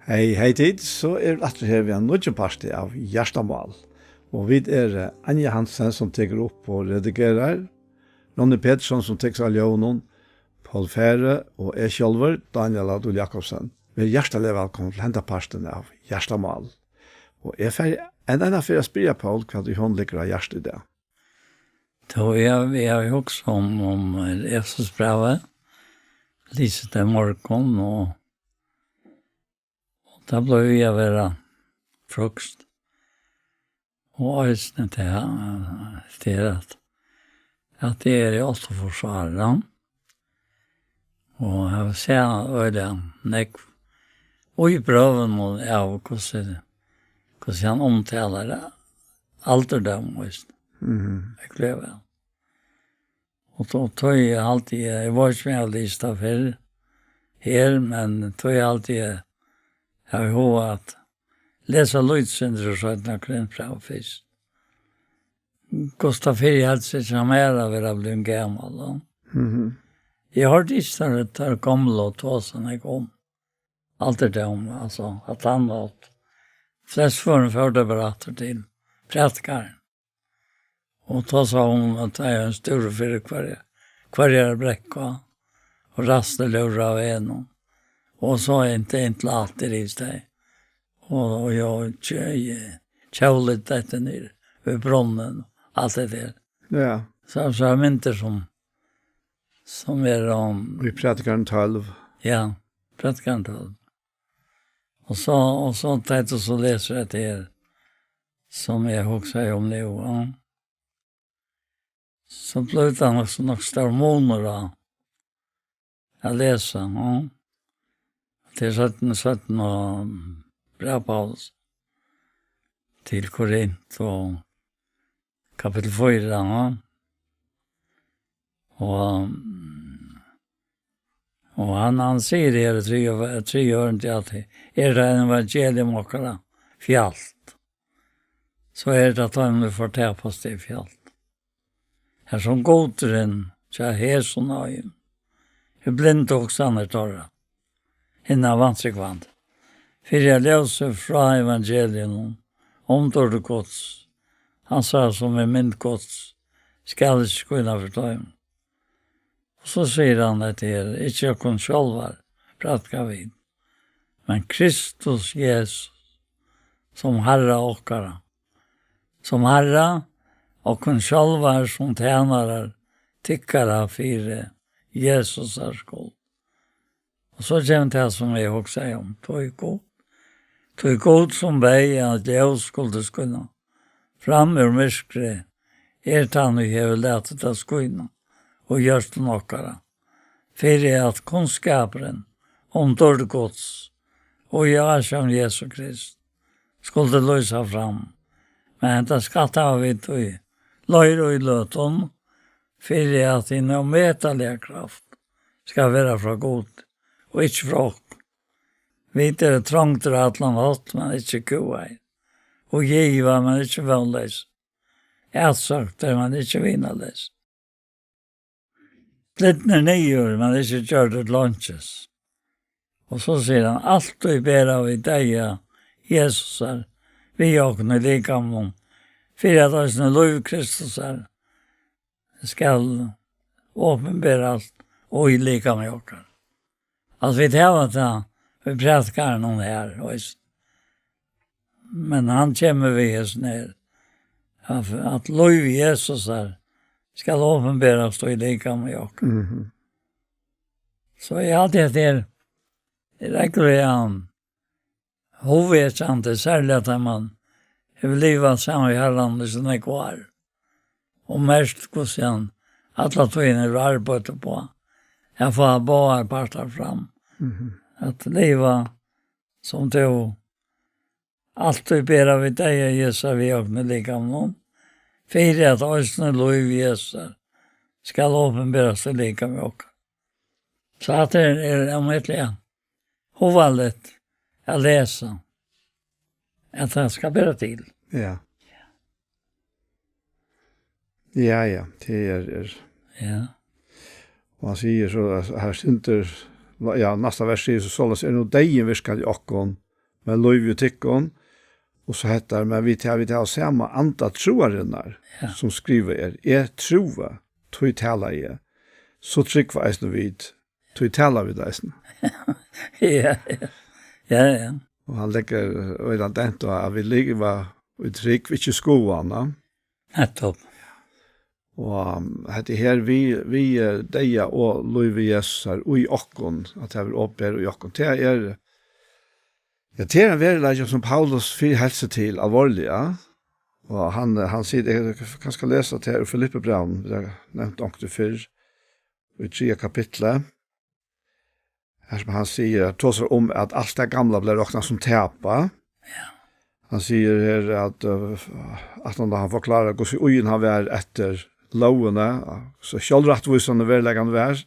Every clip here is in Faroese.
Hei tid, så at her vi en nødvendig parti av Gjerstamål. Og vi Anja Hansen som teker opp og redigerer, Ronny Petersson som teker av Ljøvnen, Paul Fære og jeg selv, Daniel Adol Jakobsen. Vi hjertelig velkommen til hente parten av Gjerstamål. Og jeg er en for å spørre Paul hva du håndligger av hjertet i det. Vi har jo også om Jesus-brevet, lyset til morgen, og da ble vi å være frukst. Og øyne til at det er også forsvaret. Og jeg vil se øyne nek. Og i prøven av hvordan han omtaler det. Alderdom, jeg gleder vel. Og da tog jeg alltid, jeg var ikke med å liste før her, men tog jeg alltid jeg har jo at lese lydsynder og sånn av krenfra og fisk. Kosta fyrir helt seg som er av å bli en gammel. Jeg har ikke der gamle og tåsen jeg kom. Alt det om, altså, at han åt. Flest førte berater til prætkaren. Og då sa hun at jeg er en stor fyrir hver brekka og raste lura av en. Og så inte alltid i steg. Och jag tjålet detta ner vid brunnen. Allt det där. Ja. Så jag mynter som är om... Vi pratar 12. Ja, pratar 12. Och så tänkte så läser jag till er. Som jag också om nu. Ja. Så blev det nog stor månader då. Jag läser, ja. Til 17 og bra Paulus til Korint og kapitel 4. Og han sier her tre år til at det en evangelium okkara fjalt. Så det at han vil fortelle på sted fjalt. Her som goderen til hes og nøyen. Jeg blinde også andre torra. Innan vansikvand. For jeg løser fra evangelien om dårlig gods. Han sa som mynd gods skal ikke kunne fortøye. Og så sier han at det ikke kun sjølver pratka vid. Men Kristus Jesus som Herre okkara. Som Herre og kun sjølver som tjenere tykkere for Jesus skuld. Og så kommer det som jeg også sier om, tog god som vei at jeg skulle skunne. Fram ur myskre, han og jeg vil lete det skunne, og gjørst nokkara. For at kunnskaperen om dårlig gods, og jeg som Jesus Krist, skulle løse fram. Men det skal ta vi tog, løyre og løten, for at en ometelige kraft skal være fra god. Og ikke fra oss. Vi trångt til at han hatt, men ikke kuvei. Og giva, men ikke vannleis. Ætsøkter, men ikke vinnaleis. Slittner nyer, men ikke kjørt lunches. Og så sier han, alt du ber av i deg, Jesus er, vi åkne likamon, for at oss når lov Kristus er, skal åpenbære alt, og i likamon åkne. Alltså vi tar att vi pratar någon här. Men han kommer vi oss ner. Att lov Jesus här ska åpenbäras då i lika med jag. Så jag hade det räcker hovedsamt särskilt att man vill leva samma i Herren som är kvar. Och mest hvordan alla tog arbete på. Jag får bara parta fram. Att leva som du alltid ber av dig Jesus vi och med lika någon. För att ösna lov Jesus ska åpenbaras till lika med oss. Så att det är om ett län. Hovallet att läsa. Att han ska bära till. Ja. Ja, det är. Ja. Och han säger så här synter ja, nästa vers säger så sålas är nog dejen viskal i okkon med lov och tyckon. Och så heter men vi tar samma anta troarinnar som skriver trova, tog tala är. Så tryck var eisen vid, tog tala vid eisen. Ja. Og han legger øyne dent og vi ligger var uttrykk, vi ikke skoene. Nettopp. Og dette her, vi deia og løyve jesar og i okkon, at det er oppe i okkon. Det er en verilegg som Paulus fyr helse til alvorlig, ja. Og han sier, jeg kan skal lese til her, Filippe Braun, jeg nevnte ångte før, i 3 kapitlet. Her som han sier, tåser om at alt det gamla ble råkna som tepa. Ja. Han sier her at han forklarer hvordan ugen har vært etter lovene, så kjølrettvisende verleggende vær.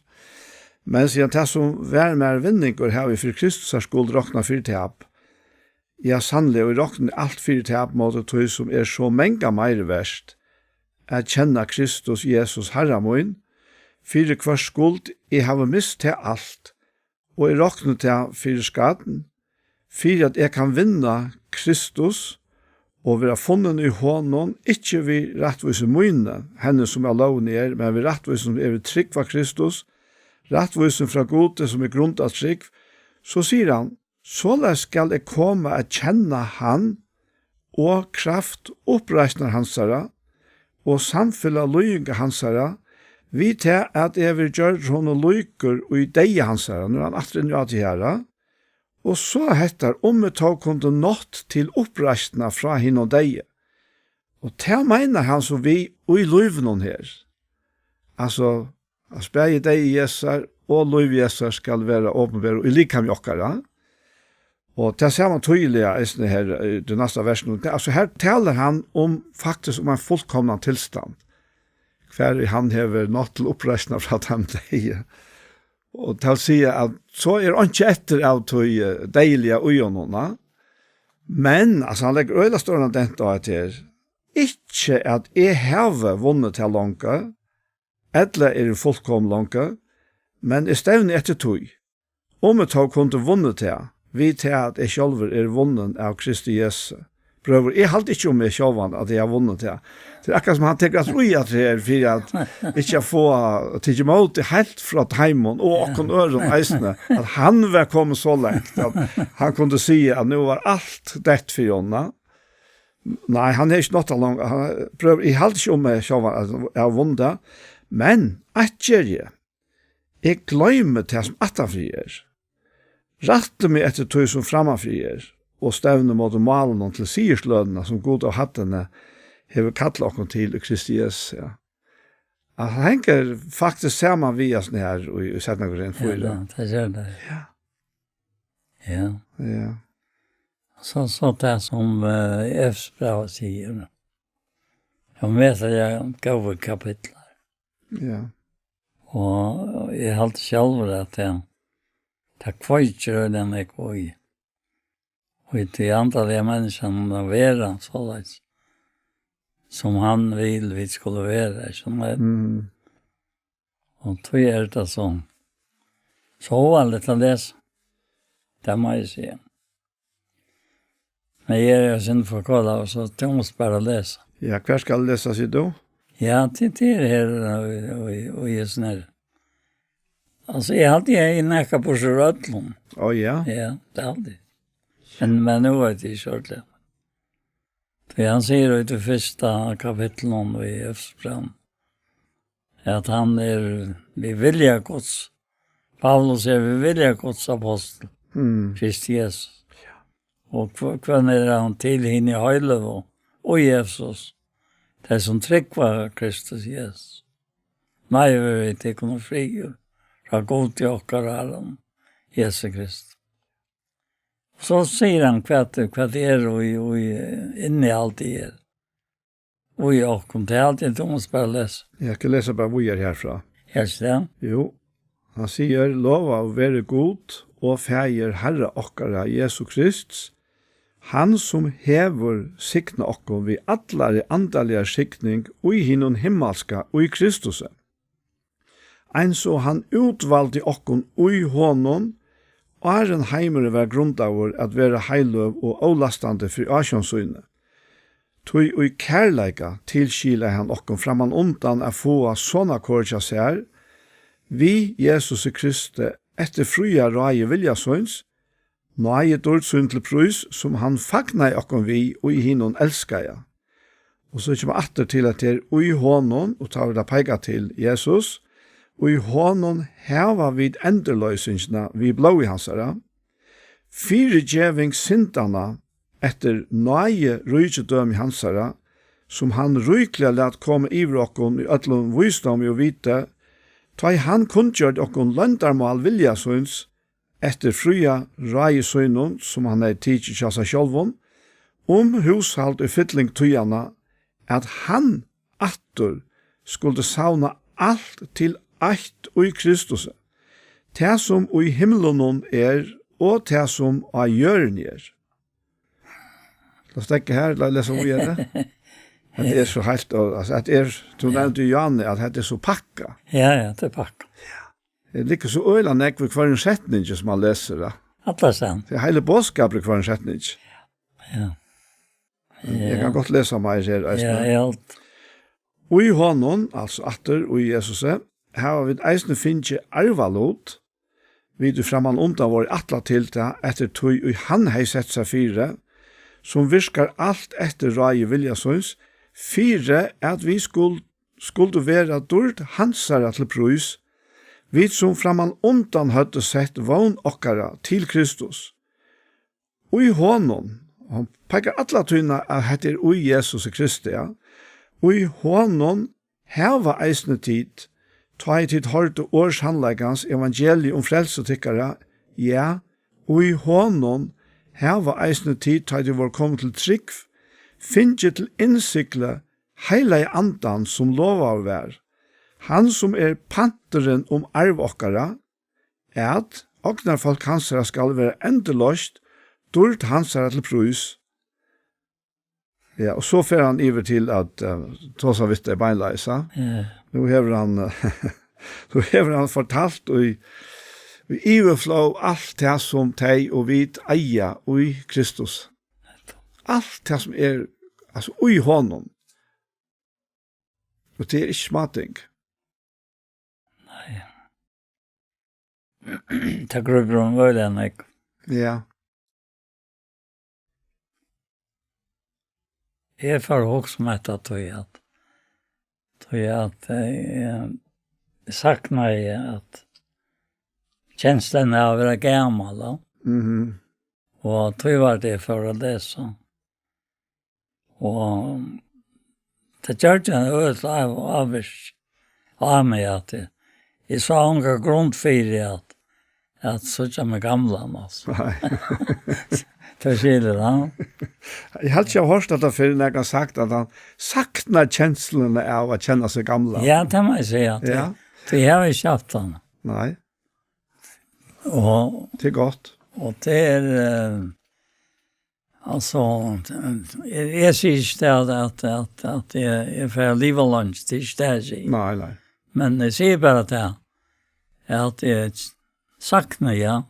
Men sier han til som vær mer vinninger her vi for Kristus har skuld råkna for tep. Ja, sannelig, og råkna alt for tep måte tog som så menga meir verst, at kjenna Kristus Jesus Herre min, for hver skuld jeg har mist til alt, og jeg råkner til for skaden, for at jeg kan vinne Kristus, og være funnet i hånden, ikke vi rettvise møyne, henne som er loven men vi rettvise som vi trygg for Kristus, rettvise fra gode som grunnt av trygg, så sier han, således skal jeg komme å kjenne han, og kraft oppreisner hansara, og samfylla løyinga hansara, vi til at jeg vil gjøre henne løyker og i deg hansara, når han atrin jo til herra, og så heter vi tog kunde nått til oppreisna fra henne og deg. Og til mener han så vi og i løyvnen her. Altså begge deg jesar og løyv jesar skal være åpenbære og i likam jokkara. Og til ser man tydelig her, det neste versen. Altså her taler han faktisk om en fullkomna tilstand. Hver han hever nått til oppreisna fra dem deg. Og til å si at så er han ikke etter av tog deilige ujonene. Men, altså han legger øyla større den dag til, ikke at jeg har vunnet til langt, eller er fullkom langt, men jeg stevner etter tog. Om jeg tog kunne vunnet til, vi til at jeg selv er vunnet av Kristi Jesus. Prøver, jeg halte ikke om jeg selv at jeg har vunnet til. Det er akkurat som han tenker at ui at det er for at ikke få til imot helt fra Taimon og åkken øren eisene, at han var kommet så lengt, at han kunne si at nå var alt dett for henne. Nei, han er ikke nått av langt. Prøver, jeg halte ikke om jeg selv at jeg har vunnet, men at gjør jeg glemmer til som atafrier. Ratte meg etter tog som framafrier, og stevne mot malen til sigerslønene som god av hattene hever kattlet okken til i Kristi Jesus. Ja. Han henger faktisk sammen via sånne her og i settene går inn for det. Ja, det gjør det. Ja. Ja. Ja. Så det som Efsbra sier. Jeg vet at jeg gav kapitler. Ja. Og jeg halte selv at jeg kvaiter den jeg går i. Og til antallet menneskene må være således som han vil vi skulle være. Og tog det sånn. Så var det til å lese. Det må jeg si. Men jeg er jo sin forkålet, så det må jeg bare lese. Ja, hva skal jeg lese, sier du? Ja, det er her og jeg sånn her. Altså, jeg hadde en ekka på Sjørøtlund. Ja? Ja, det er alltid. Men nå er det ikke ordentlig. For han sier i det første kapitlet i Efsbrand at han vi vilja Guds. Paulus vi vilja Guds apostel. Kristi Jesus. Ja. Og hva han til henne i høylev og Jesus. Det som tryggvar Kristus Jesus. Nei, vi vet ikke noe frigjør. Fra god til okker Herren, Jesus Kristus. Så sier han hva det er og inni alt det er. Og i åkken, det er alltid Thomas bare lese. Jeg kan lese bare hvor jeg er herfra. Helst det? Jo, han sier, lova å være god og feir Herre okkara Jesu Kristus, han som hever sikna okkom vi allare andalige sikning og i hinnon himmelska og i Kristuset. Ein så han utvalgte okkom og i honom Åren heimere var grundavur at være heiløv og avlastande for asjonsøyne. Tui og kærleika tilskila han okkom framan undan a få sånna korja sær, vi Jesus Kristi etter fruja rai viljasøyns, nøye dårdsøyn til prøys som han fagna i okkom vi og i hinnon elskaja. Og så kommer atter til at det ui hånden, og tar det peika til Jesus, og i hånden heva vid enderløysingsna vi blå i hansara, fire djeving sintana etter nøye rydgjedøm i hansara, som han ryklig let komme i vrokken i øtlom visdom og vite, ta i han kunngjørd okkon løndarmal viljasøyns, etter fruja rajisøynon, som han tidsi kjassa sjálvon, hushalt og fytling tøyana, at han atter skulle savna alt til eitt og i Kristus, det som og i himmelen og det som av jøren La oss tenke her, la lese om vi det. Det så helt, altså, at du nevnte Janne, at det så pakka. Ja, det pakka. Det ligger så øyla nekk ved hver en setning som man leser, da. Alla sen. Det hele bådskapet hver en setning. Ja. Jeg kan godt lese meg her. Ja, alt. Og i hånden, altså atter og i Jesus, har vi eisne finnje arvalot, vi du framan undan vår atla til det, etter tog og han hei sett seg fire, som virkar alt etter rai viljasøyns, fire at vi skulle være dård hansara til prøys, vi som framan undan høtte sett vogn okkara til Kristus. Og i hånden, han peikar alla tøyna at heter ui Jesus Kristi, ja. Og i hånden heva eisne tid, ta i tid hørte års handleggans evangeliet frelsetikkara, ja, og i hånden heva eisne tid, ta i tid var kommet til trygg, finnje til innsikle heila i andan som lova å være. Han som panteren arv okkara, at oknar folk hansara skal være endeløst, dård hansara til prøys. Ja, og så fer han iver til at tåsa vitt beinleisa. Ja. Nu hever han fortalt og vi iverflå alt det som teg og vit eia og i Kristus. Alt det som altså i hånden. Og det ikke smating. Nei. Det grubber om vøyden, ikke? Ja. Jeg får også med at jeg saknar at kjenslen av å være gammel, og tog var det for å lese. Og det gjør det en øyelt av meg at jeg sa unga grunn for at så kommer gamla, altså. Det skiljer han. Jeg har ikke hørt at det før når jeg har sagt at han saknar kjenslene av å kjenne seg gamla. Ja, det må jeg si. Ja. Det har vi ikke hatt han. Nei. Og det godt. Og det altså, jeg sier ikke at jeg får liv og lunsj, det er ikke det jeg sier. Nei. Men jeg sier bare det, at jeg saknar, ja.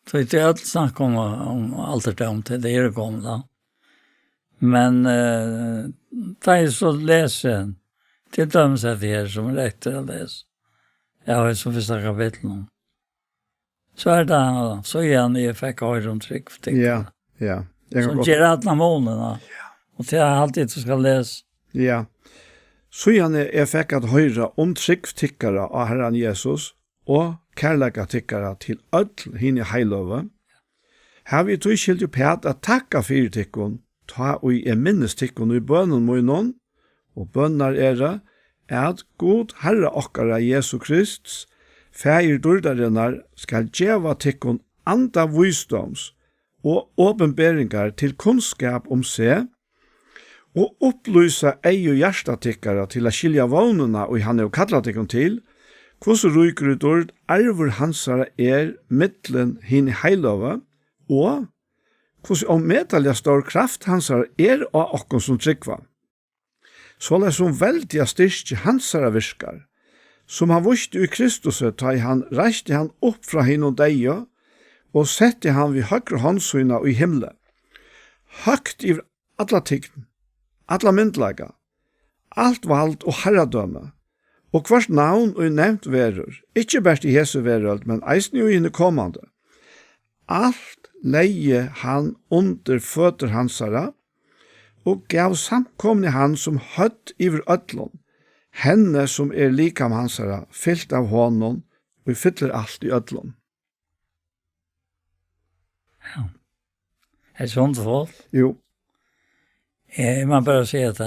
Så det är allt snack om alderdom till det är gamla. Men det är så läser till dem så det är som rätt att läsa. Jag har så första kapitlen. Så är det så igen jag fick höra om tryck för det. Ja. Så ger alla månaderna. Och det är alltid du ska läsa. Ja. Så igen jag fick att höra om tryck tickare av Herren Jesus og kærleika tikkara til öll hinn i heilove. Her vi tog skilt pæt at takka fyrir tikkun, ta og minnes tikkun i bønnen munnen, og bønnar at god Herre okkara Jesu Krist, feir dordarinnar skal djeva tikkun anda visdoms og åpenberingar til kunnskap om seg, og opplysa ei og hjärsta tikkara til a skilja vånuna og han kalla tikkun til, hvordan ryker ut ord arver hansara mittlen hinn i heilova, og hvordan omedalja stor kraft hansara av okkon som tryggva. Så som veldiga styrke hansara virkar, som han visste i Kristus, han reiste han opp fra henne og deg, og sette han vid høyre håndsøyna i himmelen. Høgt i alla tign, alla myndlaga, alt vald og herradømme, og hvert navn og nevnt verur, ikke best i Jesu verøld, men eisen jo inne kommande. Alt leie han under føtter hansara, og gav samkomne han som høtt iver ødlån, henne som likam hansara, fyllt av honom, og fyller alt i ødlån. Ja. Er sånt folk? Jo. Jeg må bare si at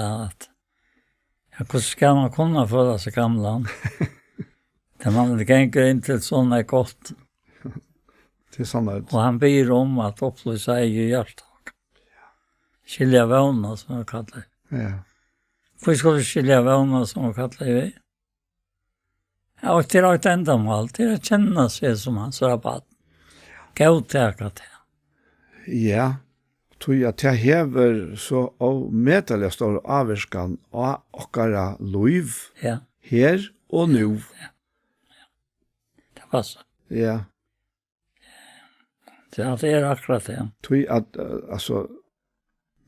hvordan skal man kunne føle seg gamle? Det man ganger inn til sånn godt. Det sånn Og han ber om at opplyse eget hjertet. Skilja vevna, som han kallar det. Ja. Hvor skal du skilja vevna, som han kallar det? Ja, og til et endamål, til å kjenne seg som hans rabatt. Gautaka til. Ja, tror at jeg hever så og medelig stor avverskan av okkara liv Ja, her og nå. det var så. Ja, Det akkurat det. tror at altså,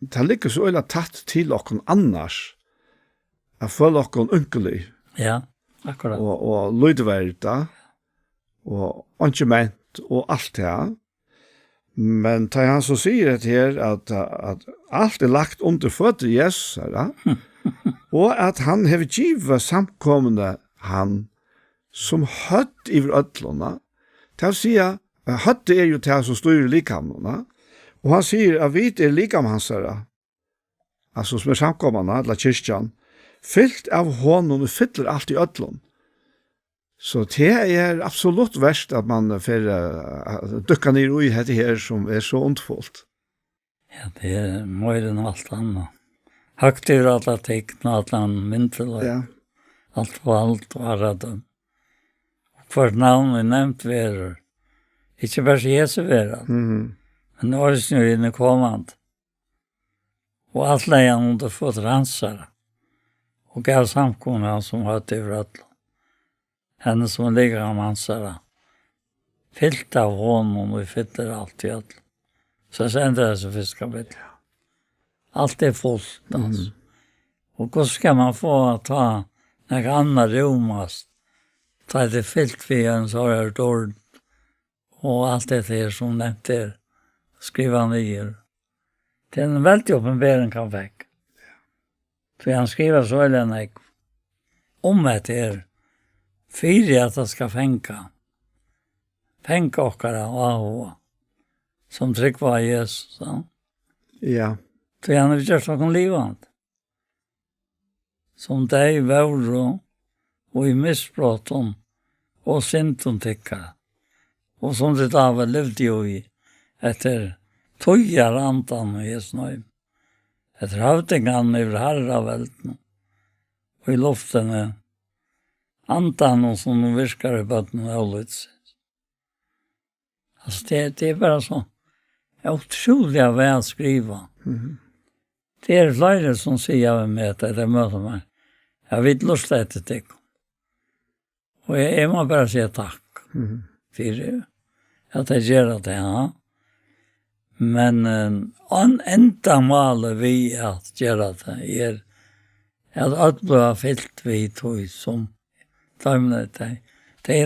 det ligger så øyla tatt til okkon annars, jeg føler okkon unkelig, Ja, akkurat. og lydverda, og ankjement, og alt det. Men da han så sier det her, at alt lagt under føtter Jesus, og at han har givet samkommende han, som høtt i ødlånene, til å si at høtt jo til som styrer likamene, og han sier at vi likam hans, altså som samkommende, eller kyrkjan, fyllt av honom og fyller alt i ødlån. Så det absolutt verst at man får dykka ned i dette her som så ondfullt. Ja, det mer enn alt annet. Høgt i alla tegn, alla myndel, Ja, alt vald og herradom. For navn nevnt verur. Ikke bare Jesu verur, men åresen jo inne kommand. Og alt leie han under fått ransare. Og gav samkomne han som høtt i vrøtlen. Henne som ligger om hansara. Fyllt av honom og fyller alt i alt. Så sender det så fiskabit. Alt fullt, altså. Og hvordan skal man få ta noe annet romast? Ta det fyllt vi en så har dårlig. Og alt det her som nevnt er. Skriva nyer. Det en veldig åpenbering kan vekk. For han skriver så eller enn jeg. Om et her. Fyra att det ska fänka. Fänka okkara och som tryck var Jesus. Så. ja, Så han har gjort noen livant. Som deg våre og i misbrotten og sinton tykkere. Og som det da var levd jo i etter tøyer andan og Jesu nøym. Etter havdingen over herravelten og i luftene andan och som de virkar i bötten och avlyts. Alltså det bara så otroliga väl skriva. Det flera som säger med att det möter mig. Jag vet lust att det. Och jag må bara säga tack. För att jag gör det, ja. Men enda målet vi att göra det att alla fyllt vi tog som det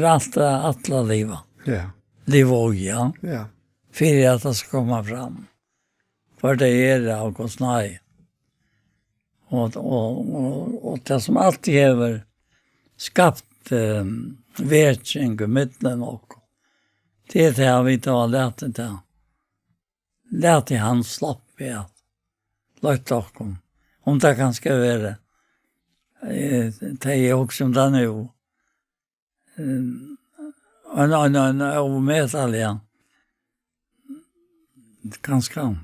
allt alla livet. ja, Liv och ja. ja, För att det ska komma fram. För det av Guds nej. Och det som alltid har skapat vetjeng i mitten och det har vi inte har lärt det. Lärt i hans slapp i att lagt okom. Om det kan ska vara det är också som det nu. Och medaljen. Ganska.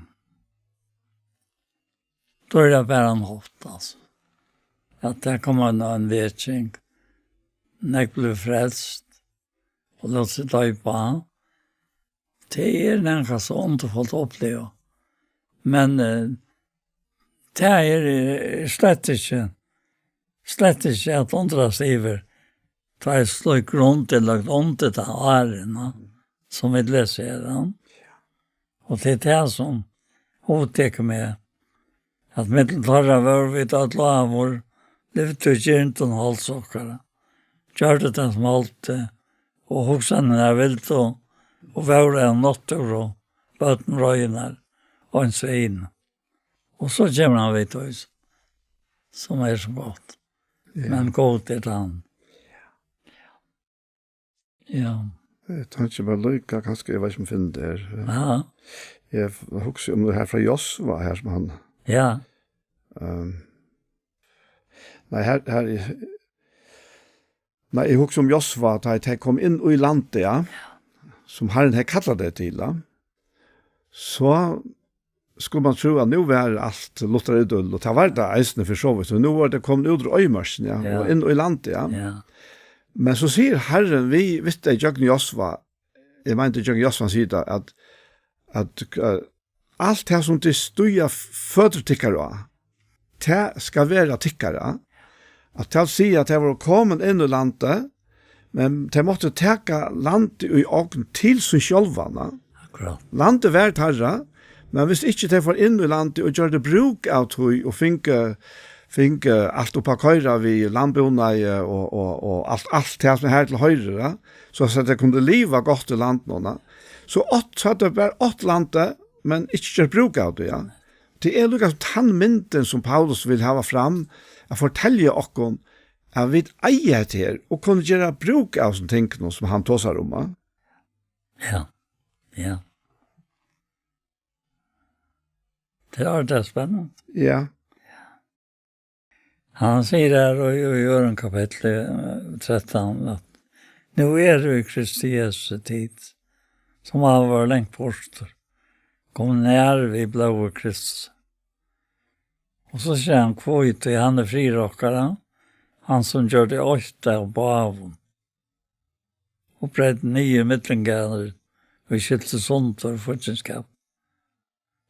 Då är det bara en hot alltså. Att det kommer en vetjeng. När jag blev frälst. Och låt sig ta på. Det är något så underfullt att uppleva. Men det är slett inte att undra sig över tar jag slår runt det lagt om det där ärena som vi läser den. Och det är det som hotäcker med att medeltarra var vi att lavor levde ju inte en halsåkare. Gjorde det som allt och hoxan är vilt och var en nottor och böten röjnar och en svin. Och så kommer han vid oss som är så gott. Ja. Men gott är han. Ja. Jag tar inte bara lycka, kanske jag vet som finner det. Ja. Jag husker om det här från Josva här som han... Ja. Nej, nej, jag husker om Josva att jag kom in i landet, ja, som Herren har kallat det till, ja. Så skulle man tro att nu var allt lottar ut och ta vart det eisne för så vidt. Så nu var det kommit ut ur Øymarsen, ja, og inn i landet, ja. Ja. Men så sier Herren, vi visste Jøgn Josva, jeg mente Jøgn Josva sier det, at alt det som det stuja føtter tikkere, det skal være tikkere. At det sier at det var kommet inn i landet, men det måtte teka landet i åken til som sjølvene. Akkurat. Landet var herre, men hvis ikke det var inn i landet og gjør det bruk av tog og finke alt oppa køyra vi landbunai og alt det som er her til høyre, så at det kunne liva godt i landet. Så hadde det bare 8 landet, men ikke gjør bruk av det, ja. Det er lukket den mynden som Paulus vil ha fram, å fortelle oss at vi eier til og kunne gjøre bruk av sånne ting som han tåser om. Ja, ja. Det er det spennende. Ja. Han sier her og gjør en kapittel 13 at nå er du i Kristi Jesu tid som har vært lengt bort. Kom nær vi blå Kristus. Og så sier han kvitt i han frirockare, han som gjør det 8 og baven. Og bredd 9 mittlingader og skilte sånt og fortjenskap.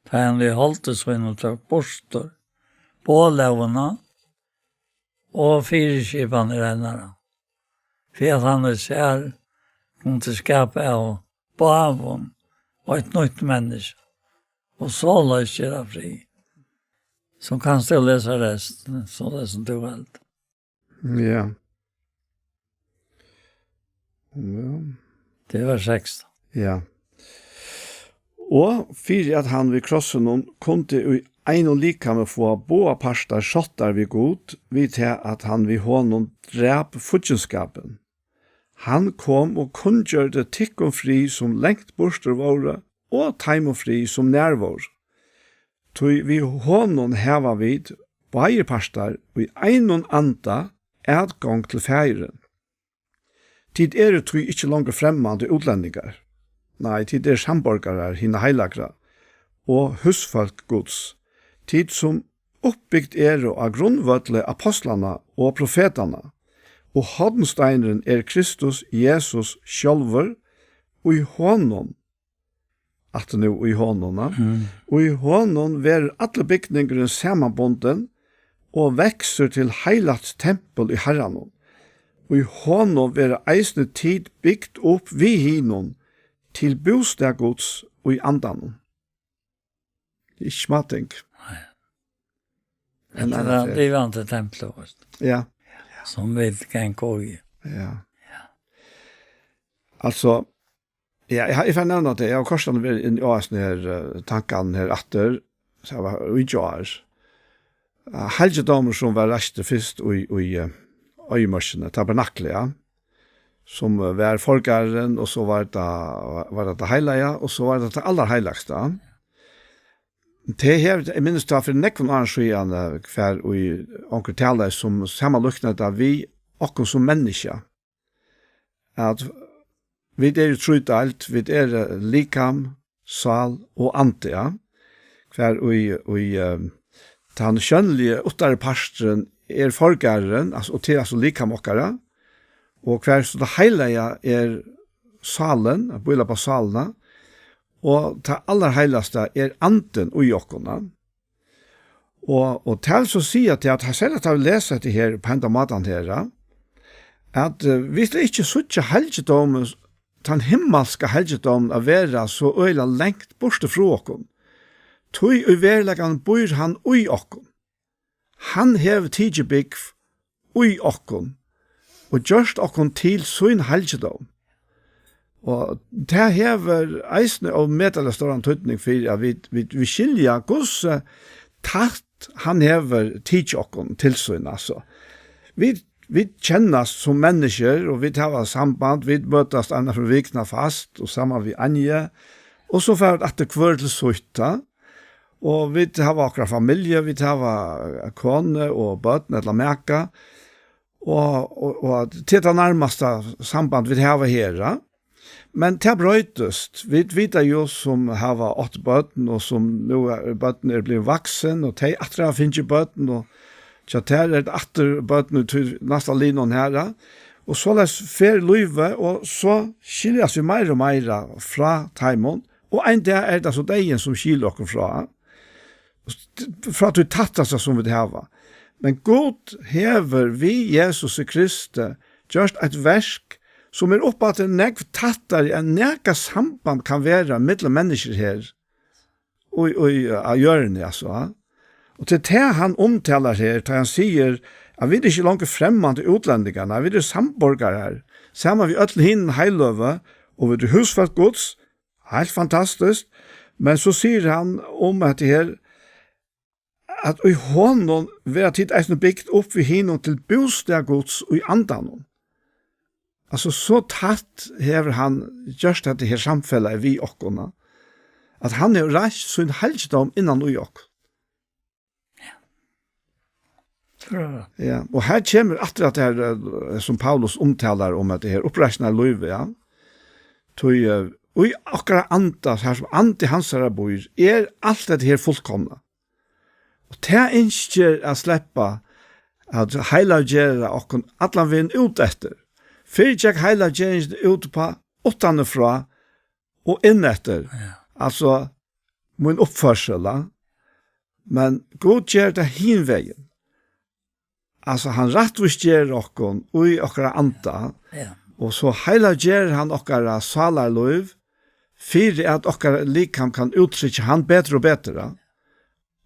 Da han vi holdt svinn og tog borster på lovene og 4 skipene rennere. For at han ser kom til skapet av baven og et nytt menneske. Og så løser det fri. Så kan du lese resten, så det som du valgte. Ja. Ja. Det var 16. Ja. Og for at han ved krossen kunne i en og like med få båda parster skjottar vi god, vi til at han ved hånden drep futjenskapen. Han kom og kunngjørte tikkum fri som lengt borster våre, og taimon fri som nærvår. Tui vi hånden heva vid, beie parster, og i einon anda, adgang til feiren. Tid er det tui ikkje langer fremmande utlendingar. Nei, tid er samborgare, hina heilagra, og husfolk gods. Tid som oppbyggt er av grunnvøtle apostlana og profetana, og hoddensteineren er Kristus Jesus sjálfur, og i hånden, at nu i hånden, og i hånden ver alle bygningene samanbonden, og vekser til heilat tempel i herranon. Og i hånden ver eisne tid byggt opp vi hinon, til bostadgods og i andanon. Det er ikke smatting. Det var inte templet. Ja. Som vi kan gå i. Ja. Altså, ja, jeg får nevne det. Jeg har korset vært inn i åsen her, tankene her atter, så jeg var ujjar. Helgedommer som var reiste først i øyemørsene, tabernaklet, ja. Som var folkeren, og så var det heilige, og så var det aller heiligste. Det her, jeg minnes det for nekken annen skjøen hver og i onker tale som sammenluknet av vi, okkur som mennesker. At vi er trudalt, vi er likam, sal og ante, ja. Hver og i den skjønnelige uttare parstren er folkeren, og til altså likam okkara, og hver så det heilige er salen, boila på salene, og det aller heiligste er anden og jokkene. Og til så sier jeg til at jeg selv har lest det her på enda maten her, at vi skal ikke suttje helgedommen, den himmelske helgedommen av vera så øyla lengt borste fra okken. Tøy og verlegan bor han ui okken. Han hev tidjebygg ui okken, og gjørst okken til sin helgedom. Og det hever eisne og medalestorene tøytning for at vi skilja gos tatt han hever tidjokken til sin, altså. Vi kjennes som mennesker, og vi tar samband, vi møtes annet for vikna fast, og sammen vi anje, og så får vi etter kvør til søyta, og vi tar akkurat familie, vi tar kone og bøten eller meka, og til det nærmeste samband vi tar her, men det brøytest. Vi vet jo som har 8 bøten, og som nå bøten blitt vaksen, og de atre finner bøten, og så der atter bøten til nesten linon her, og så les fer løyve, og så skiljes vi mer og mer fra Taimon, og en dag det så degen som skiljer dere fra at du tatter seg som vi har. Men God hever vi Jesus Kristi gjørst et versk som oppe at en negv tattar, en nega samband kan være mellom mennesker her, og gjørende, altså. Og til det han omtaler her, til han sier at vi ikke langt fremmede utlendingene, vi samborgere her, sammen vi ødel hinn heiløve, og vi husfalt gods, helt fantastisk, men så sier han om at det her, at i hånden vil ha tid eisne bygd opp vi hinn til bostad gods og i andan. Altså så tatt hever han gjørst dette her samfellet vi okkona, at han er reist sin helgedom innan ui okk. Ja, og her kommer at det her, som Paulus omtaler om at det her oppreisende løyve, ja. Og i akkurat anda, her som andi hans her bor, alt dette her fullkomna. Og det ønsker å slippe at heilagjere okkon atlan vi ut etter. Fyrir jeg heilagjere ut på 8 fra og inn etter. Ja. Altså, min oppførsel, men God gjør det hinveien. Altså, han rettvis gjør okkon ui okkara anta, og så heilagjere han okkara salarløyv, fyrir at okkara likam kan uttrykke han bedre og bedre.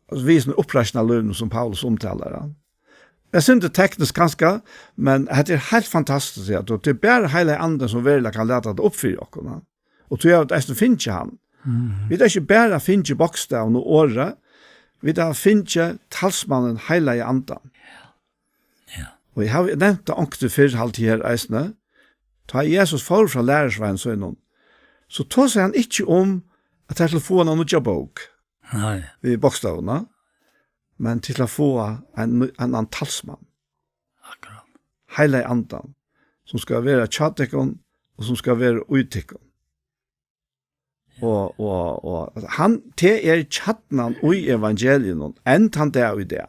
Altså, vi som oppreisende løyvene som Paulus omtaler. Jeg synes det teknisk ganske, men det helt fantastisk. Ja. Det bare hele andre som virkelig kan lete det oppfyre okkona. Og tror jeg at jeg finner han. Vi ikke bare finner bokstaven og året, vi finner talsmannen hele i andan. Og jeg har nevnt det ångte fyrhalt her eisene. Ta Jesus for fra lærersveien så tar seg han ikke om at jeg til å få en nødja bok. Nei. Vi bokstavene, men til å få en talsmann. Akkurat. Hele andan, som skal være tjattekon, og som skal være uttekon. Og han til tjattnan og evangelien, enn han det og det.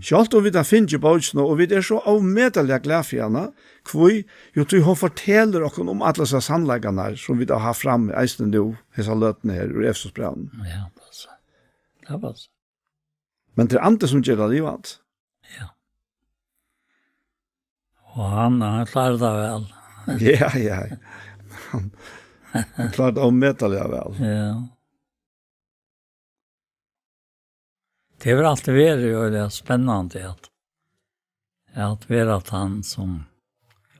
Sjalt og vi da finner bøtsene, og vi så avmedelige glæfjene, hvor jo til hun forteller oss om alle disse sannleggene som vi da har frem i eisen nå, hese løtene her, ur Efesosbrevet. Ja, det var så. Men det andre som gjør det livet. Ja. Og han klarer det vel. Ja. Han klarer det ommedelige vel. Ja. Det har alltid vært jo det spennende at være at han som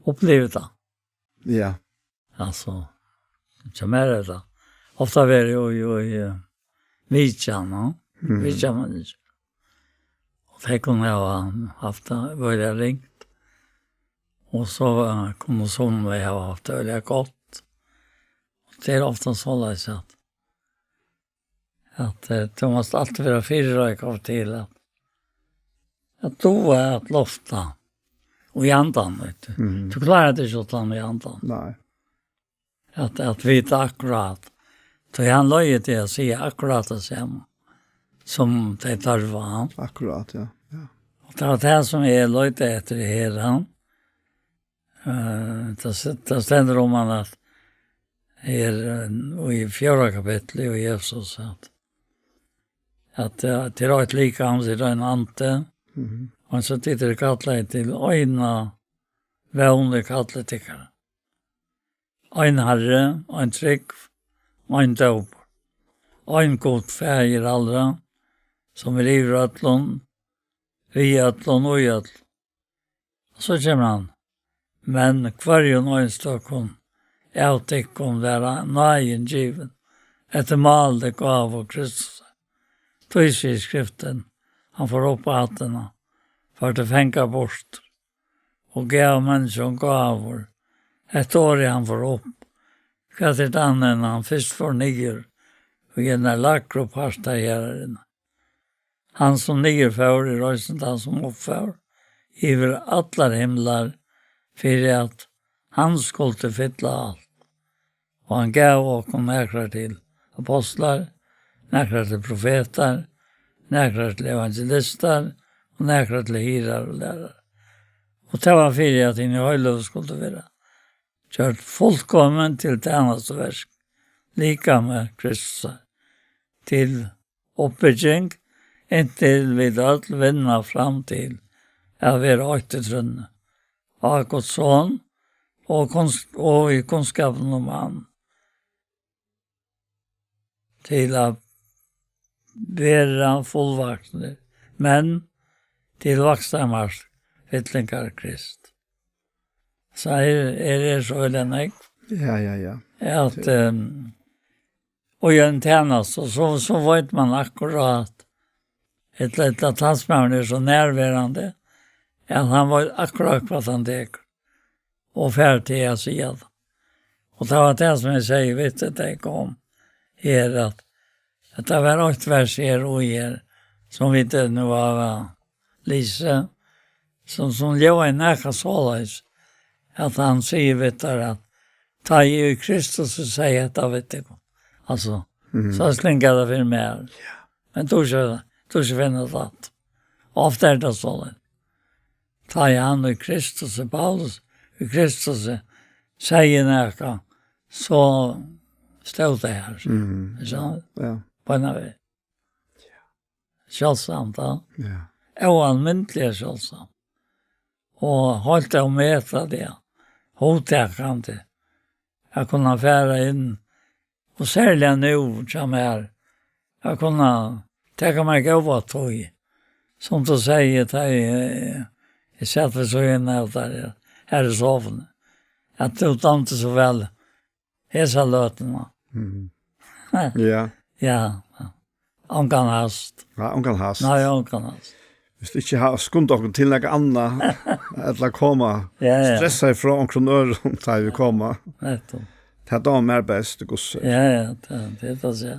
opplevde det. Ja. Altså, ikke mer det. Ofte har vært jo i Vidjan, no? Vidjan manager. Og det kunne jeg ha haft det, hvor jeg ringt. Og så kunne sånn vi ha haft det veldig godt. Og det ofte så at det måste alltid være 4 røyk av til at du et lofta og i andan, vet du. Du klarer det ikke å ta med i andan. Nei. At vite akkurat. Så han løy til å si akkurat det samme som det tar van. Akkurat, ja. Og det var det som jeg løy til etter det her. Det stender om han at i 4. kapittel i Jesus at det var et like hans i den ante, og så tittar det kattlet til øyne vanlig atletikere. Ein herre, ein trygg, ein døp. Ein god fægir allra, som i ötlån, vi ötlån og i ötlån. Så kommer han. Men kvarjon øynstokkon, avtikkon være nøyen given, etter malde gav og Kristus. Tøys i skriften, han får opp hatena, for det fengar bort, og gav mennesken gavor. Et år han får opp, hva til dannen han først får nyer, og gjerne lakker opp harsta herren. Han som nyer for i røysen, han som oppfør, iver atlar himlar, for at han skulle fylla alt. Og han gav og nekrar til apostlar, nekrar til profeter, nekrar til evangelister, og nekrar til hirar og lærer. Og det var for at inn i høylov skulle være kjørt fullkommen til tjeneste versk, lika med Kristus, til oppbygging, inntil vi død vinner fram til å være øytetrønne av Guds son og i kunnskapen om han til å være fullvaksne, men til vaksne vittlinger Krist. Så det så veldig Ja. at og gjør en tjenest, og så vet man akkurat et tansmæren så nærværende, at han var akkurat hva han teker, og ferdig til å si det. Og det var det som jeg sier, vet du, det kom her, at det var 8 vers her og her, som vi ikke nå var Lise, som gjør en nækka såleis, at han sier, vet du, at ta i Kristus og sier at det vet du. Altså, så slinker det for mer. Men du ikke finner det. Ofte det sånn. Ta i han i Kristus og Paulus, i Kristus sier nækka, så stod det her. Ja. På en vei. Kjølsamt, da. Ja. Og almindelig kjølsamt. Og holdt det å møte det. Hotekende. Jeg kunne fære inn. Og særlig nå, som jeg kunne tenke meg over tog. Som du sier, jeg setter så inn av der, her i sovene. At du dante så vel hese løtene. Ja. Ja. Onkan hast. Ja, onkan hast. Nei, onkan hast. Hvis du ikke har skund dere til noe annet, eller komme, stressa ifra omkring øren til vi kommer. Nettopp. Det er da mer best, gosse. Ja, det er det så.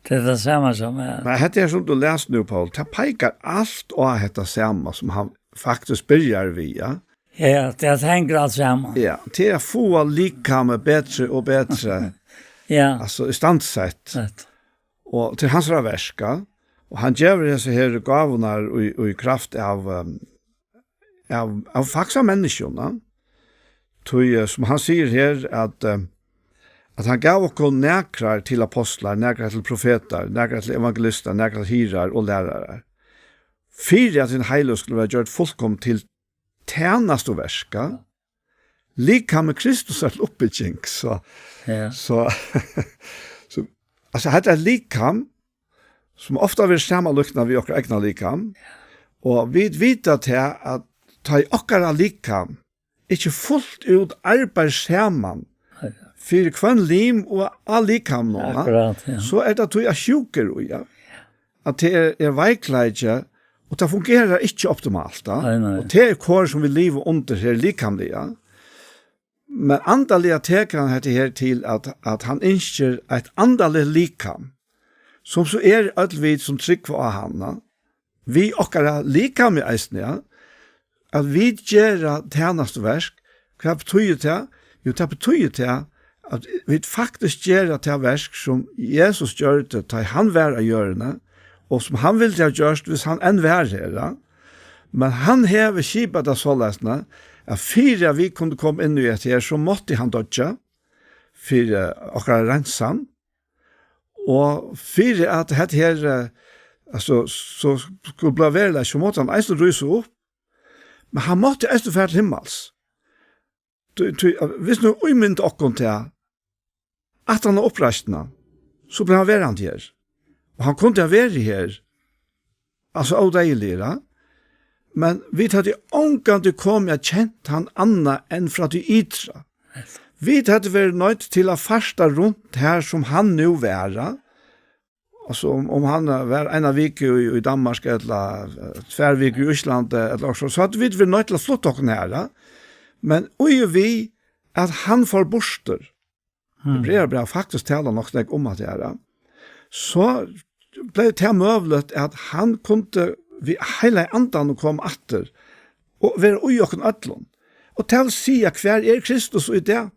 Det er det samme som Men dette som du leser nå, Paul, det peker alt av dette samme som han faktisk begynner via. Ja, det henger alt sammen. Ja, til å få likame bedre og bedre, Ja. altså i standsett, Nettopp. og til hans verska, og han gjør disse her gavene i kraft av faktisk av menneskene. Som han sier her, at han gav oss nekrar til apostlar, nekrar til profeter, nekrar til evangelister, nekrar til hirar og lærere. Fyre at den heilige skulle være gjort fullkom til tjenest og verska, lika med Kristus er oppbygging, så altså, dette er likam, som ofta vil samme lukna vi okkar egna likam, og vi vet til at ta i okkara likam, ikke fullt ut arbeid saman, for kvann lim og all likam nå, Akkurat, ja. så er det at du er sjuker, ja. At det er veikleidje, og det fungerer ikke optimalt, da. Nei. Og det er kår som vi lever under her likamlige, men andalige teker han her til at han ønsker et andalig likam, som så er ødelvid som trygg for han. Vi okkara likam i eisen, ja, at vi gjør tjenesteversk. Hva betyr det? Jo, det betyr det at vi faktisk gjør det versk som Jesus gjør det til han var av gjørende, og som han ville ha gjort hvis han enn var her. Men han hever kjipet av sålesene, at fire vi kunne komme inn i et her, så måtte han dødja, fire okkara rensan, og fire at dette her, altså, så skulle bli verlig, så måtte han eisen ryse opp, men han måtte eisen fære til himmels. Hvis nu umynt okkon til at han er oppreistna, så blir han verand her. Og han kunne ha vært her, altså avdeiligere, men vi hadde ångan du kom jeg kjent han anna enn fra du ytra. Vi hadde vært nødt til å farsta rundt her som han nu væra, altså om han var en av vik i Danmark eller tver vik i Island eller så hadde vi vært nødt til å flytte oss her, men vi at han får borster. Det ble faktisk tala nok nek om at det er. Så ble det møvlet at han kunne vi hele andan kom atter og være ui okken ødlån. Og til å si at hver Kristus i det,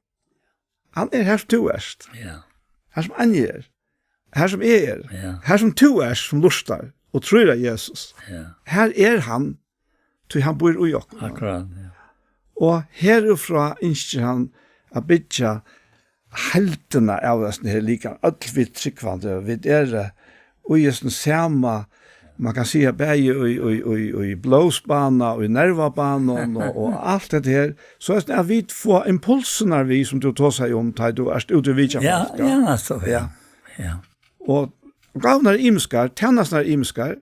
han her som du erst. Her som han her som her som du erst som lustar og tror av Jesus. Her han, til han bor ui okken. Akkurat, Og herifra innskjer han å bytja heltene av oss her lika, vi tryggvande, vi og just den samme, man kan si i blåsbana, og i nervabanan, og alt det her, så er det vi får impulsen av vi, som du tar seg om, da du er ute i vidja. Ja. Og gavene imskar, tjernasene imskar,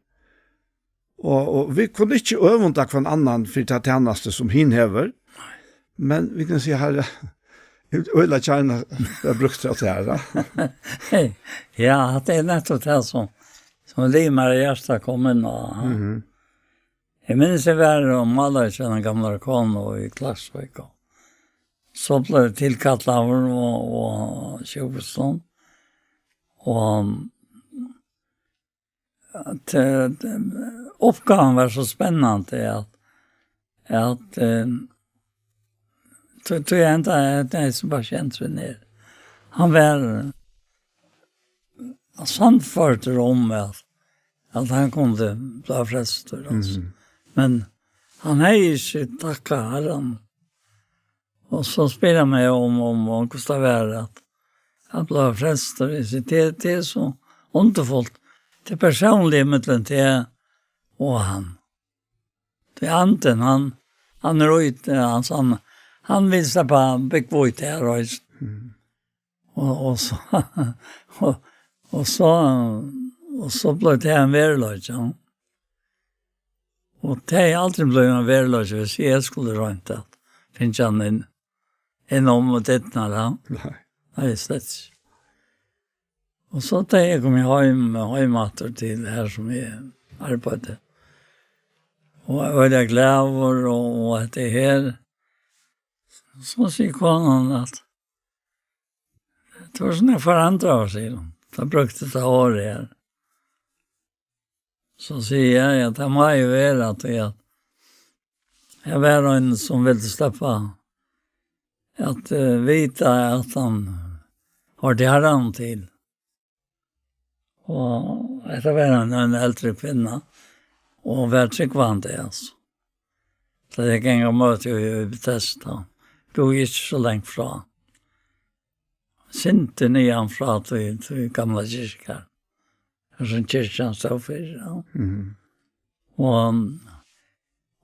og vi kunne ikke øvunda hver annan for det tjeneste som hin hever, men vi kan si her, Øyla kjærna er brukt til det her. Ja, det er nettopp det som limar i hjertet kom inn. Jeg minnes jeg var og malet til den gamle kone i Klarsvik. Så ble det tilkallet av og Kjøpestånd. Og oppgaven var så spennende at tror jag inte att det som bara känns vid ner. Han var samfört om att han kunde bli frälstor. Men han har ju inte tackat Herren. Och så spelar mig om Gustav är att bli frälstor. Det är så underfullt. Det personliga mittlen till och han. Det är anten han är ute, han visade på Bäckvojt här och så blev det en verlöj. Och det är alltid blivit en verlöj hvis jag skulle rönt att finns han en om och tittna där. Nej, slett. Och så där jag kom hemmater till här som jag arbetade. Och jag är glad och att det här så sier konen at det var sånn jeg forandret, sier hun. Da brukte det året her. Så sier jeg at det må jo være at jeg var en som ville slippe at vite at han har det herren til. Og etter var en eldre kvinne og var tryggvande, altså. Så jeg gikk og møte jo i Bethesda. Då gick så långt fra. Sinte nian fra till gamla kyrkan. Som kyrkan stod för. Ja.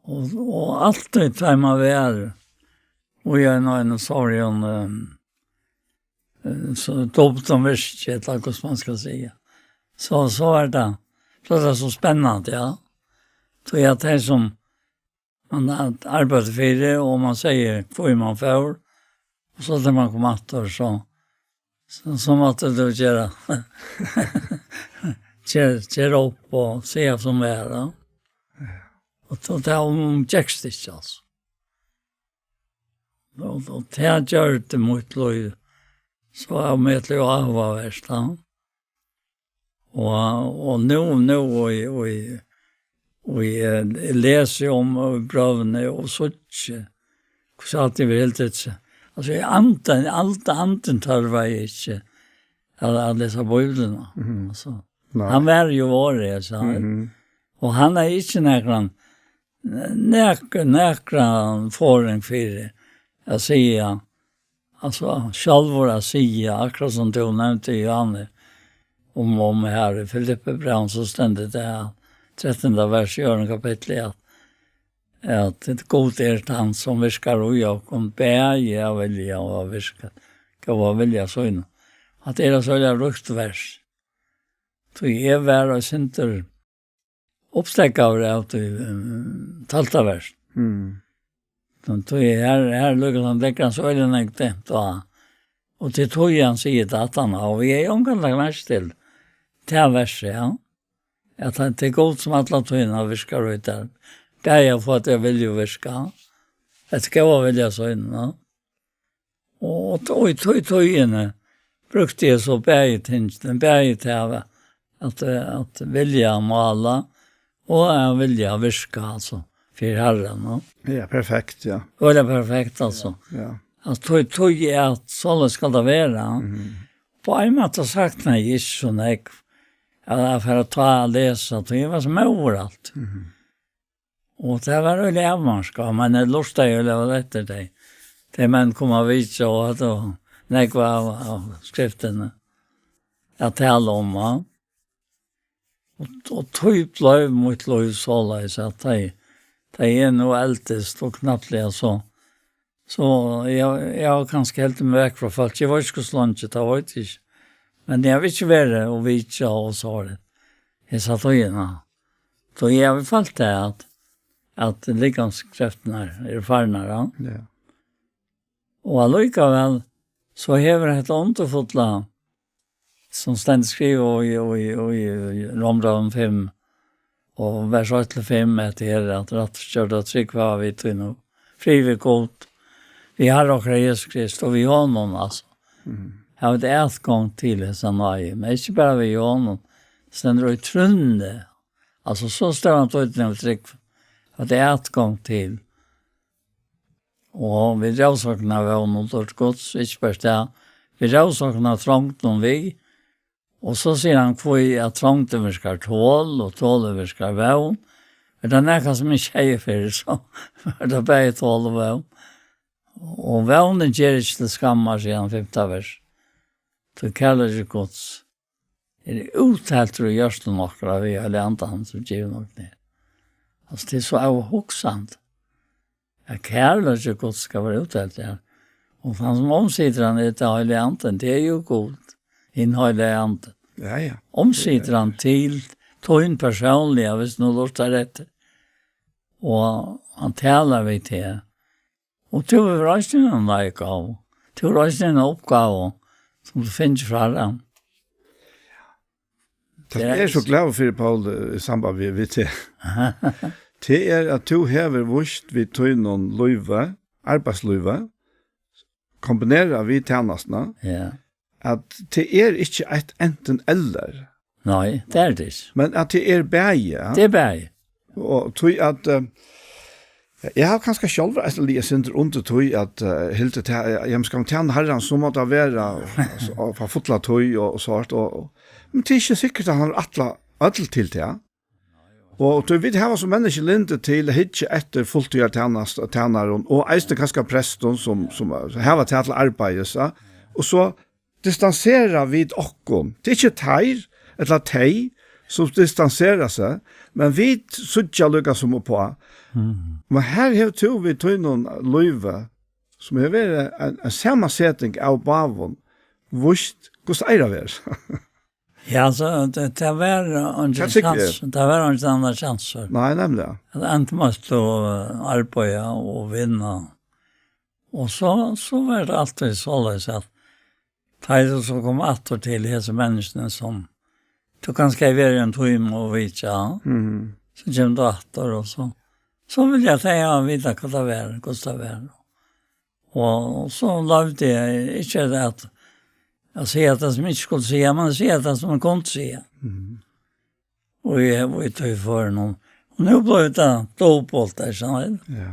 Och allt det time av är. Och jag är en sorg om så dopt om visst eller vad man ska säga. Så är det. Så det är så spännande, ja. Så jag tänker som man arbetar för det och man säger får man får och så när man kommer att så måste du göra köra upp och se som är då. Och då det om textigt alltså. Och det gör det mot loj så har med att jag var värst då. Och nu och jag läser om brövna och så hur så alltid vill helt det. Alltså allt anten tar jag inte att läsa Bibeln. Alltså han var ju var så. Och han är inte näkran för en fyra. Jag säger alltså själva att säga akkurat som du nämnde Johannes om här i Filippe Brown så ständigt det här 13 vers i kapitel at det god han som viskar og jeg kom bæge av vilja og viskar, gav av vilja sånn. At det så veldig rukt vers. Så jeg var og synter oppstekk av det at talta vers. Så her lukket han dekker han så veldig nekte. Og til tog han sier det at han har, og jeg omgang lagt vers til verset, ja. At det god som alle togene viskar ut der. Det jeg for at jeg vil jo viska. Det skal være veldig sånn, ja. Og i togene brukte jeg så bægetingen, bægetave, at vilja mala, og jeg vilja viska, altså, for herren, ja. Ja, perfekt, ja. Det var perfekt, altså. Ja. Altså, tog jeg at sånn skal det være. På en måte sagt jeg ikke så nek, for å ta og lese, tog jeg var som overalt. Og det var veldig avmarska, men jeg lustet jo å leve etter det. Det menn kom av vise og at nek var av skriftene. Jeg taler om, ja. Og tog ble mot lov så løs, at det noe eldest og knappt det så. Så jeg har kanskje helt med vekk fra folk. Jeg var ikke så langt, det var ikke. Men jeg vil ikke være og vite og så det. Jeg satt og igjen. Så jeg har falt det at likhanskreftene farnere. Ja. Og allikevel så hever jeg et underfotla som stendt skriver i Rombraven 5 og vers 8-5 etter at rettforstjørt og trygg var vi til noe. Fri vi godt. Vi har akkurat Jesus Krist, og vi har noen, altså. Jeg har et etgang til sånn vei, men ikke bare vi har noen. Stender i trunne. Altså, så står han til å trygg. At det etgang til. Og vi rævsakene av noen tårt gods, ikke bare det. Vi rævsakene av trångt noen vi, og så sier han hvor jeg trångt vi skal tål, og tål vi skal vevn. Men det er som ikke er for så. Det er bare tål og vevn. Og vevnen gjør ikke til skammer, sier han 5. vers. Så kaller det gods. Det uttalt og gjørs det nok, og vi har lært han som gjør nok det. Altså, det så avhoksant. Jeg kaller det gods skal være uttalt, ja. Og han som omsider han til høylig anten, det jo godt. Innhøylig anten. Ja, ja. Omsider han til tøyen personlig, hvis noe lort er rett. Og han taler vi til. Og til vi reisende en like av. Til vi reisende en oppgave som du finner fra dem. Det er så glad for Paul i samband med det. Det er at du hever vurst vi tog noen løyve, arbeidsløyve, kombinerer vi tjenestene, at det er ikke et enten eller. Nei, det er det ikke. Men at det er bæge. Det er bæge. Og tog at jeg har kanskje selv lige synder under tog at helt jeg skal tjene herren så måtte det være fra fotla tog og sånt. Men det er ikke sikkert at han atle til det. Og du vet her som menneske linde til hitje etter fulltøyer tjeneren og eiste kanskje presten som har til å arbeide seg. Og så distanserer vi okkom. Det er ikke teir eller tei som distanserer seg, men vi sutja lukka som på. Men her har vi tog noen løyve som har vært en sammansetning av bavon, vust hvordan eier det er. Ja, så det var en chans. Det var en annen chanser. Nei, nemlig. Det endte måtte arbeide og vinne. Og så var det alltid så løs at det så kom atter til disse menneskene som du kan skrive en time og vite, ja. Så kommer du atter og så. Så vil jeg vite hva det var, hvordan det var. Og så lagde jeg ikke det at jeg sier det som jeg ikke skulle si, men jeg sier det som jeg kunne si. Og jeg tog for noen. Og nå ble det dobbelt der, sånn. Ja.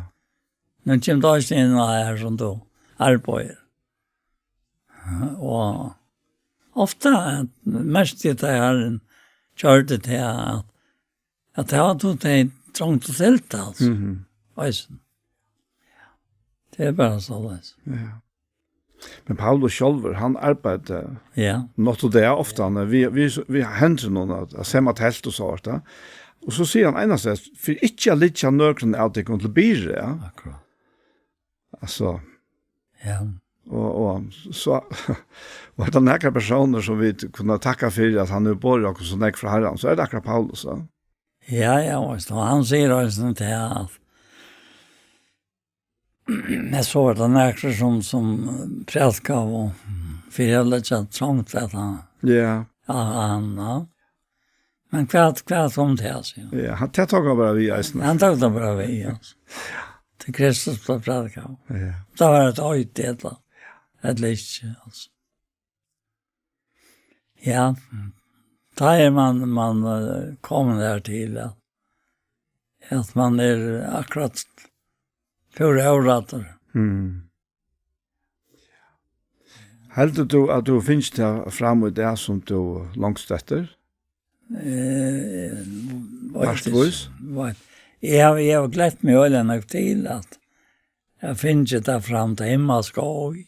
Nå kommer det inn her som du arbeider. Og ofte, mest i det her, kjørte til at jeg har tog det trångt og tilt, altså. Veisen. Det er bare så løs. Ja. Men Paulus Sjolver, han arbeider Ja. något och det är ofta när vi händer någon att semma tält och sånt. Og så sier han eneste, for ikke å lytte nøkron av det til byrre, ja. Akkurat. Altså, Ja. og så var det nekre personer som vi kunne takke for at han er borre og så nek fra herren, så er det akkurat Paulus, ja. Ja, og han sier også til at jeg så det nekre som predka og for jeg lette seg trångt at han, Ja, ja. Men hva kom til, sier han. ja, han tok han bare vi eisen. Han tok det bra vi, altså. Til Kristus på predka. Ja. Det var et øyt et ikke, altså. Ja, da er man kommet der til at man er akkurat for overrater. Heldur du at du finnes det fram ut det som du langst etter? Vastvis? Jeg har glett meg øyne nok til at jeg finnes det fram til himmelsk og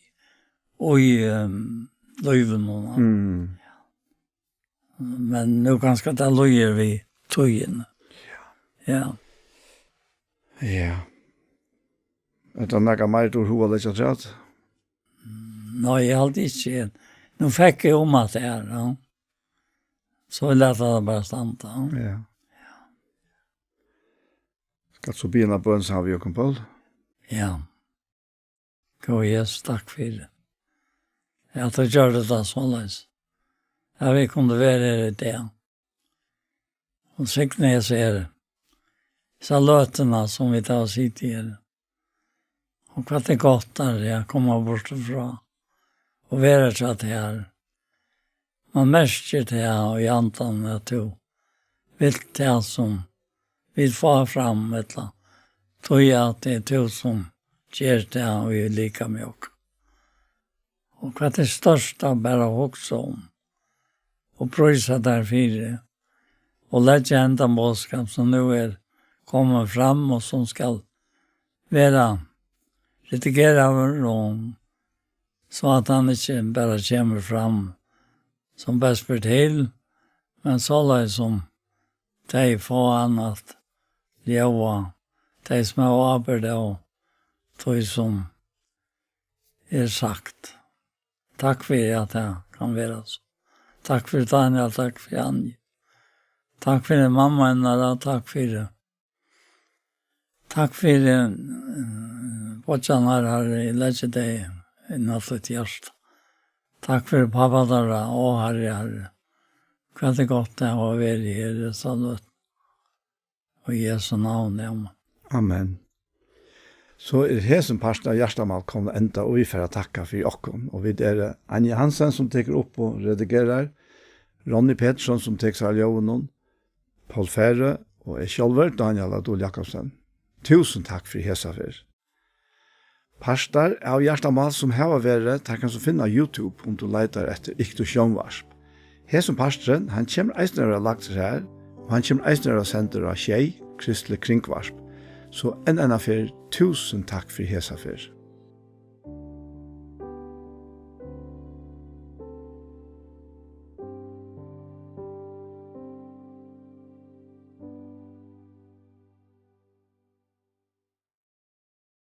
i løyven. Men nu ganske det løyer vi tøyene. Ja. Ja. Er det noe mer du har litt rett? Nei, jeg hadde ikke. Nå fikk jeg om at det er, ja. Så jeg lette det bare stande. Ja. Skal så begynne på en som har vi jo på? Ja. Gå Jesus, takk for det. Ja, det gjør det da sånn. Ja, vi kunne være her i det. Og sikkert jeg ser så løtene som vi tar oss hit i her. Og hva det godt der jeg kommer bort fra. Og være til det her. Man merker det her og jantan at du vil det som vil få fram et eller annet. Tror jeg at det er du som gjør det og vi liker med oss. Og hva det største bare også om. Og prøysa der fire. Og lette enda bådskap som nu kommet fram og som skal være redigere av rom. Så at han ikke bare kommer fram som best for til, men så la jeg som de få annat leva, de som er arbeid og de som sagt. Takk for at jeg kan være så. Takk for Daniel, takk for Annie. Takk for mamma og takk for det. Takk for Bochan har lett deg i natt et hjerte. Takk for pappa der og herre. Hva er det godt det å være her, sånn at og Jesu navn, ja. Amen. Så hesen parten av hjertemal kommer enda og vi får takke for okken. Og vi Anja Hansen som teker opp og redigerer, Ronny Pettersson som teker seg av jorden, Paul Fære og jeg selv, Daniel Adol Jakobsen. Tusen takk for hesen. Pastor av hjertemal som har vært, der kan du finne YouTube om du leter etter Ikto Sjønvarsp. Hesen pastoren, han kommer eisner av lagt seg her, og han kommer eisner av sender av Kjei, Kristelig Kringvarsp. Så en affær, tusen takk for hesa fyr.